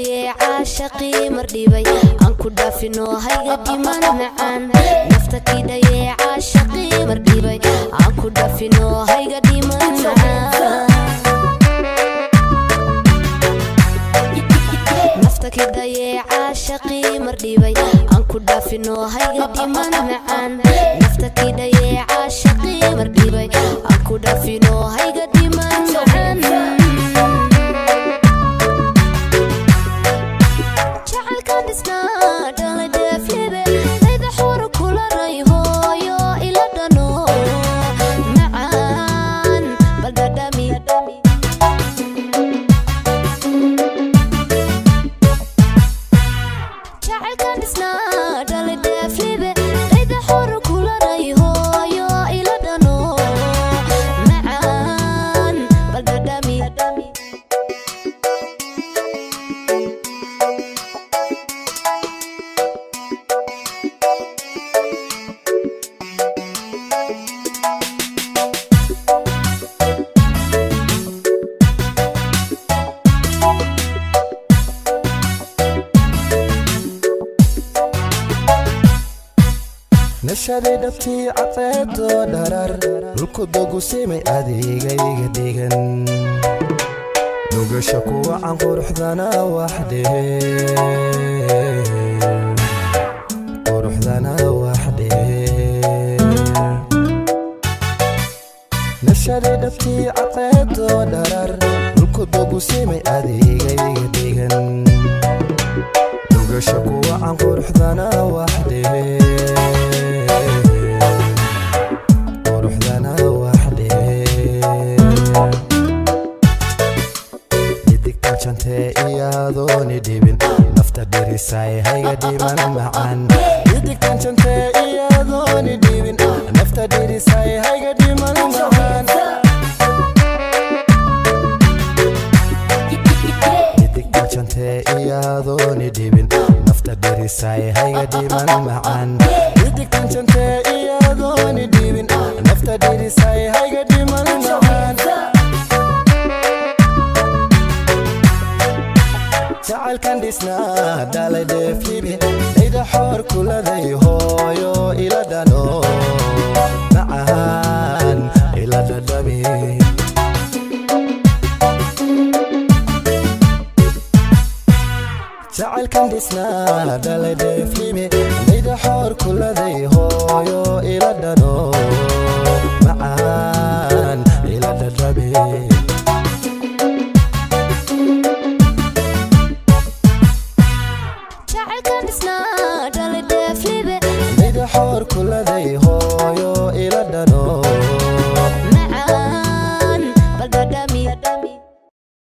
daye caashaqii mardhibay aan ku dhaafino hayga dhiman macaan nafta ki daye caashaqii mardhibay aan ku dhaafino hayga dhiman macaan nafta ki daye caashaqii mardhibay aan ku dhaafino hayga dhiman macaan nafta ki daye caashaqii mardhibay aan ku dhaafino hayga dhiman macaan Nashaad Iyo Caaqil darar dhulku dogu simay adigayga degan nugasha kuwa aan quruxdana waxdee Nashaad Iyo Caaqil darar dhulku dogu simay adigayga degan nugasha kuwa aan quruxdana waxdee iyadoni dhibin nafta dhirisay hayga dhiman macaan idigtan jante iyadoni dhibin nafta dhirisay hayga dhiman macaan idigtan jante iyadoni dhibin nafta dhirisay hayga dhiman macaan idigtan jante iyadoni dhibin nafta dhirisay hayga dhiman macaan jacaylkan dhisnaa dhalay dheeflibi ayda xoor kuladay hooyo ila dhano macaan ila dhadhami jacaylkan dhisnaa dhalay dheeflibi ayda xoor kuladay hooyo ila dhano macaan ila dhadhami xoor kuladay hooyo ila dhano